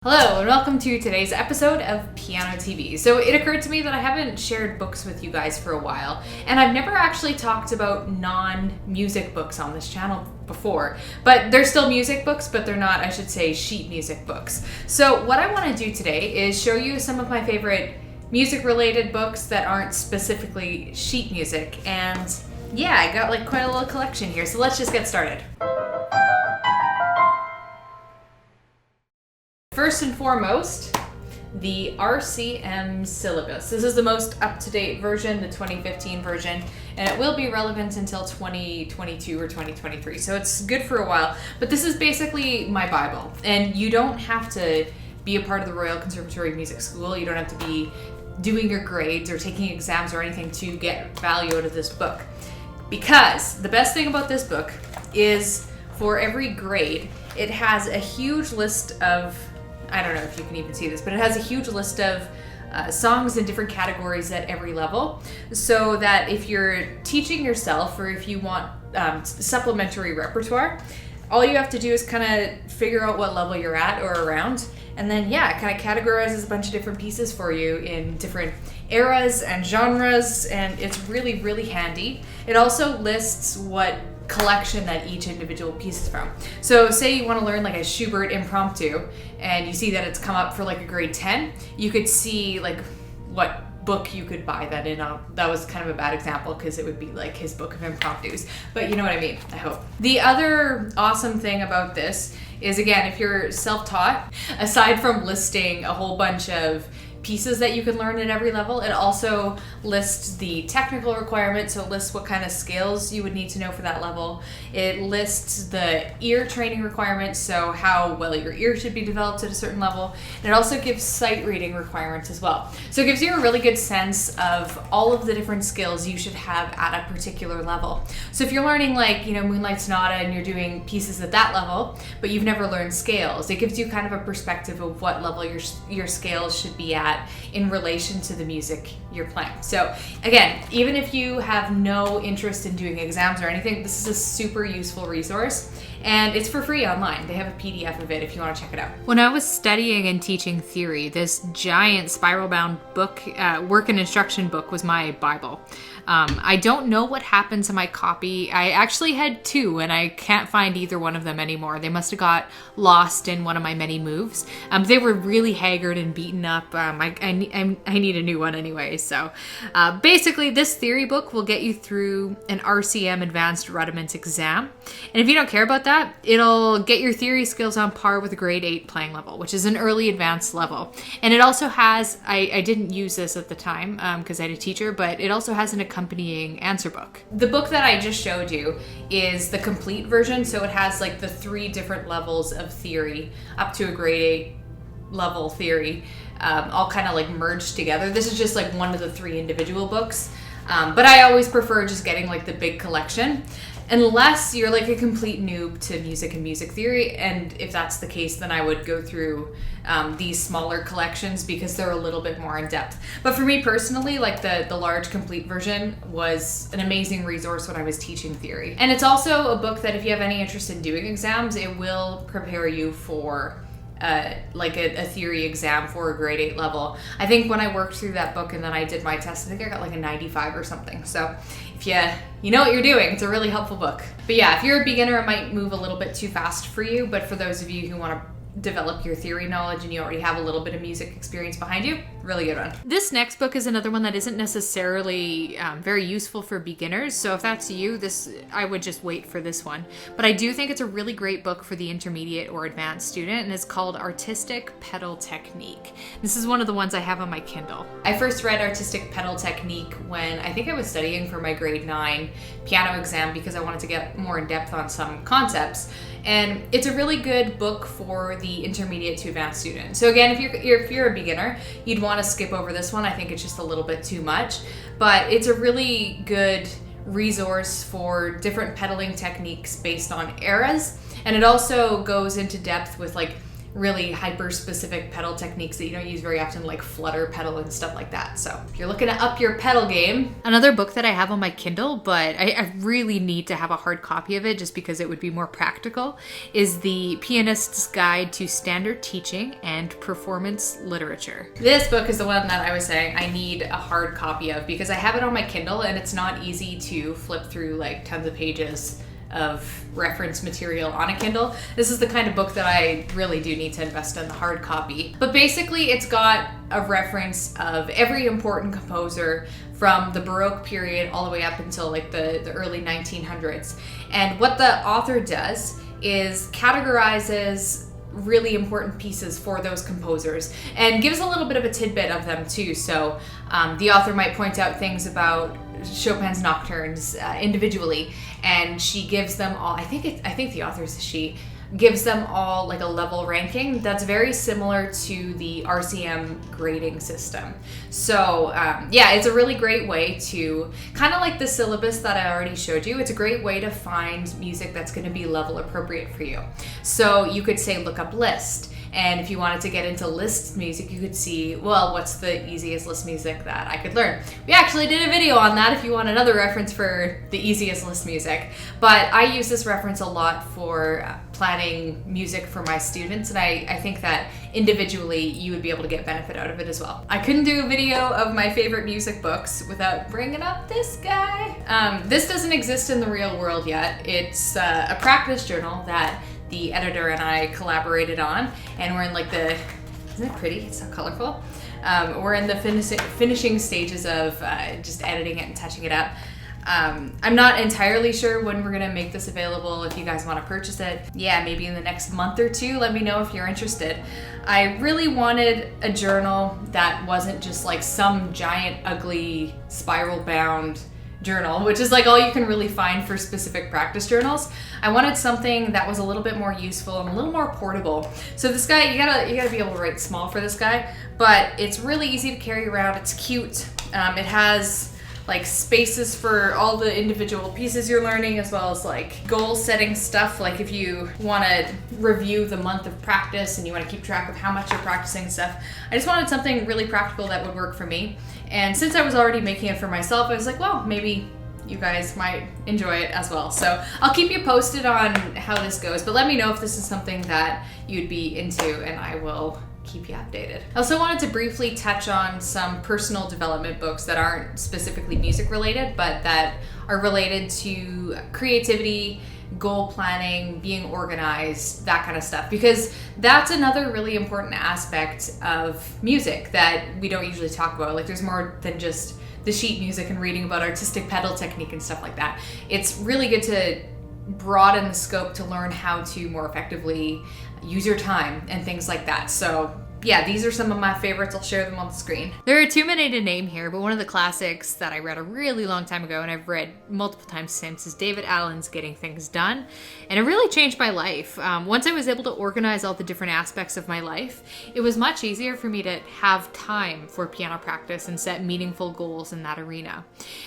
Hello and welcome to today's episode of pianoTV. So it occurred to me that I haven't shared books with you guys for a while, and I've never actually talked about non-music books on this channel before. But they're still music books, but they're not, I should say, sheet music books. So what I want to do today is show you some of my favorite music-related books that aren't specifically sheet music. And yeah, I got like quite a little collection here, so let's just get started. First and foremost, the RCM Syllabus. This is the most up-to-date version, the 2015 version, and it will be relevant until 2022 or 2023, so it's good for a while. But this is basically my Bible, and you don't have to be a part of the Royal Conservatory Music School. You don't have to be doing your grades or taking exams or anything to get value out of this book. Because the best thing about this book is for every grade, it has a huge list of, I don't know if you can even see this, but it has a huge list of songs in different categories at every level, so that if you're teaching yourself or if you want supplementary repertoire, all you have to do is kind of figure out what level you're at or around, and then yeah, it kind of categorizes a bunch of different pieces for you in different eras and genres, and it's really, really handy. It also lists what collection that each individual piece is from. So say you want to learn like a Schubert impromptu and you see that it's come up for like a grade 10, you could see like what book you could buy that in. That was kind of a bad example because it would be like his book of impromptus, but you know what I mean, I hope. The other awesome thing about this is, again, if you're self-taught, aside from listing a whole bunch of pieces that you can learn at every level, it also lists the technical requirements, so it lists what kind of scales you would need to know for that level. It lists the ear training requirements, so how well your ear should be developed at a certain level. And it also gives sight reading requirements as well. So it gives you a really good sense of all of the different skills you should have at a particular level. So if you're learning like, you know, Moonlight Sonata and you're doing pieces at that level, but you've never learned scales, it gives you kind of a perspective of what level your scales should be at in relation to the music you're playing. So again, even if you have no interest in doing exams or anything, this is a super useful resource, and it's for free online. They have a PDF of it if you want to check it out. When I was studying and teaching theory, this giant spiral-bound book, work and instruction book, was my Bible. I don't know what happened to my copy. I actually had two, and I can't find either one of them anymore. They must have got lost in one of my many moves. They were really haggard and beaten up. I need a new one anyway. So basically, this theory book will get you through an RCM Advanced Rudiments exam. And if you don't care about that, it'll get your theory skills on par with a grade 8 playing level, which is an early advanced level. And it also has, I didn't use this at the time because I had a teacher, but it also has an accompanying answer book. The book that I just showed you is the complete version, so it has like the 3 different levels of theory up to a grade 8 level theory, all kind of like merged together. This is just like one of the 3 individual books, but I always prefer just getting like the big collection, unless you're like a complete noob to music and music theory. And if that's the case, then I would go through these smaller collections because they're a little bit more in depth. But for me personally, like the large complete version was an amazing resource when I was teaching theory. And it's also a book that if you have any interest in doing exams, it will prepare you for like a theory exam for a grade 8 level. I think when I worked through that book and then I did my test, I think I got like a 95 or something. So if you know what you're doing, it's a really helpful book. But yeah, if you're a beginner, it might move a little bit too fast for you. But for those of you who want to develop your theory knowledge and you already have a little bit of music experience behind you, really good one. This next book is another one that isn't necessarily very useful for beginners, so if that's you, I would just wait for this one. But I do think it's a really great book for the intermediate or advanced student, and it's called Artistic Pedal Technique. This is one of the ones I have on my Kindle. I first read Artistic Pedal Technique when I think I was studying for my grade 9 piano exam because I wanted to get more in depth on some concepts. And it's a really good book for the intermediate to advanced student. So again, if you're a beginner, you'd want to skip over this one. I think it's just a little bit too much, but it's a really good resource for different pedaling techniques based on eras. And it also goes into depth with like really hyper-specific pedal techniques that you don't use very often, like flutter pedal and stuff like that. So if you're looking to up your pedal game. Another book that I have on my Kindle, but I really need to have a hard copy of it just because it would be more practical, is the Pianist's Guide to Standard Teaching and Performance Literature. This book is the one that I was saying I need a hard copy of because I have it on my Kindle and it's not easy to flip through like tons of pages of reference material on a Kindle. This is the kind of book that I really do need to invest in the hard copy. But basically it's got a reference of every important composer from the Baroque period all the way up until like the early 1900s. And what the author does is categorizes really important pieces for those composers and gives a little bit of a tidbit of them too. So the author might point out things about Chopin's nocturnes individually, and she gives them all, I think the author is a she, gives them all like a level ranking that's very similar to the RCM grading system. So yeah, it's a really great way to, kind of like the syllabus that I already showed you, it's a great way to find music that's going to be level appropriate for you. So you could say look up list, and if you wanted to get into list music, you could see, well, what's the easiest list music that I could learn? We actually did a video on that if you want another reference for the easiest list music. But I use this reference a lot for planning music for my students, and I think that individually you would be able to get benefit out of it as well. I couldn't do a video of my favorite music books without bringing up this guy. This doesn't exist in the real world yet. It's a practice journal that the editor and I collaborated on, and we're in like the, isn't it pretty? It's so colorful. We're in the finishing stages of just editing it and touching it up. I'm not entirely sure when we're gonna make this available. If you guys want to purchase it, yeah, maybe in the next month or two. Let me know if you're interested. I really wanted a journal that wasn't just like some giant ugly spiral bound journal, which is like all you can really find for specific practice journals. I wanted something that was a little bit more useful and a little more portable. So this guy, you gotta be able to write small for this guy, but it's really easy to carry around. It's cute. It has like spaces for all the individual pieces you're learning, as well as like goal setting stuff. Like if you want to review the month of practice and you want to keep track of how much you're practicing and stuff. I just wanted something really practical that would work for me. And since I was already making it for myself, I was like, well, maybe you guys might enjoy it as well. So I'll keep you posted on how this goes, but let me know if this is something that you'd be into and I will keep you updated. I also wanted to briefly touch on some personal development books that aren't specifically music related, but that are related to creativity, goal planning, being organized, that kind of stuff, because that's another really important aspect of music that we don't usually talk about. Like there's more than just the sheet music and reading about artistic pedal technique and stuff like that. It's really good to broaden the scope to learn how to more effectively use your time and things like that. So yeah, these are some of my favorites. I'll share them on the screen. There are too many to name here, but one of the classics that I read a really long time ago and I've read multiple times since is David Allen's Getting Things Done. And it really changed my life. Once I was able to organize all the different aspects of my life, it was much easier for me to have time for piano practice and set meaningful goals in that arena.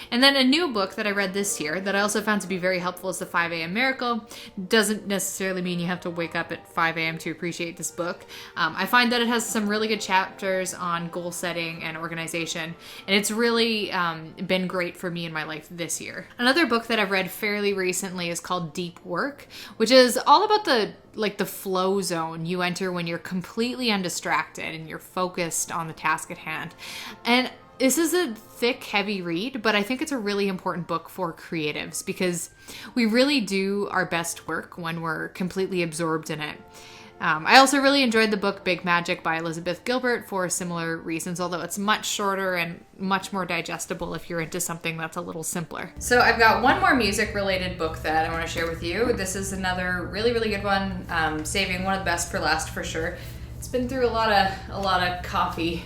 And then a new book that I read this year that I also found to be very helpful is The 5 a.m. Miracle. Doesn't necessarily mean you have to wake up at 5 a.m. to appreciate this book. I find that it has some really good chapters on goal setting and organization, and it's really been great for me in my life this year. Another book that I've read fairly recently is called Deep Work, which is all about the flow zone you enter when you're completely undistracted and you're focused on the task at hand. And this is a thick, heavy read, but I think it's a really important book for creatives because we really do our best work when we're completely absorbed in it. I also really enjoyed the book Big Magic by Elizabeth Gilbert for similar reasons, although it's much shorter and much more digestible if you're into something that's a little simpler. So I've got one more music related book that I want to share with you. This is another really, really good one, saving one of the best for last for sure. It's been through a lot of coffee.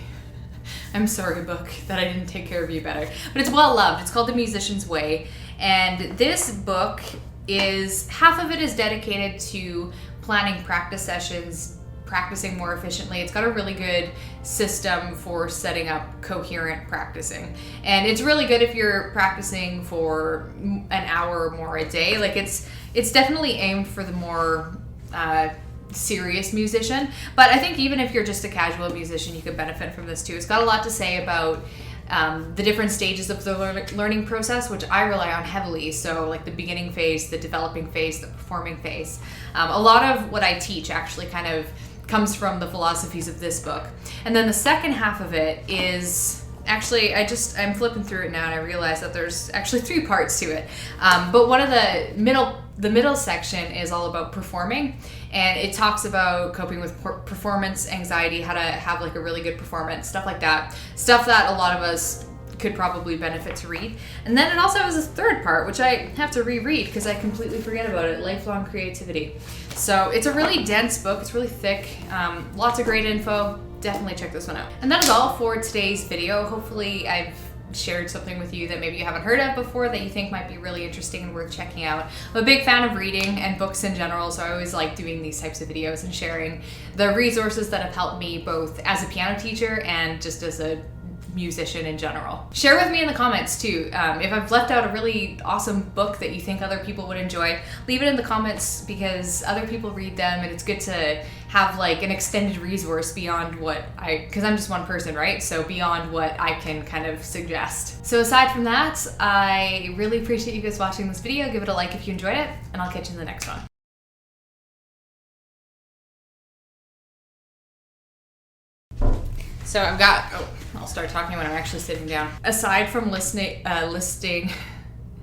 I'm sorry, book, that I didn't take care of you better. But it's well loved. It's called The Musician's Way. And this book is, half of it is dedicated to planning practice sessions, practicing more efficiently. It's got a really good system for setting up coherent practicing. And it's really good if you're practicing for an hour or more a day. Like it's definitely aimed for the more serious musician. But I think even if you're just a casual musician, you could benefit from this too. It's got a lot to say about the different stages of the learning process, which I rely on heavily. So like the beginning phase, the developing phase, the performing phase. A lot of what I teach actually kind of comes from the philosophies of this book. And then the second half of it is actually, I'm flipping through it now and I realize that there's actually 3 parts to it. But one of the middle section is all about performing, and it talks about coping with performance anxiety, how to have like a really good performance, stuff like that. Stuff that a lot of us could probably benefit to read. And then it also has a third part, which I have to reread because I completely forget about it, lifelong creativity. So it's a really dense book, it's really thick, lots of great info. Definitely check this one out. And that is all for today's video. Hopefully I've shared something with you that maybe you haven't heard of before that you think might be really interesting and worth checking out. I'm a big fan of reading and books in general, so I always like doing these types of videos and sharing the resources that have helped me both as a piano teacher and just as a musician in general. Share with me in the comments too. If I've left out a really awesome book that you think other people would enjoy, leave it in the comments because other people read them and it's good to have like an extended resource beyond what because I'm just one person, right? So beyond what I can kind of suggest. So aside from that, I really appreciate you guys watching this video. Give it a like if you enjoyed it, and I'll catch you in the next one. So I'll start talking when I'm actually sitting down. Aside from listing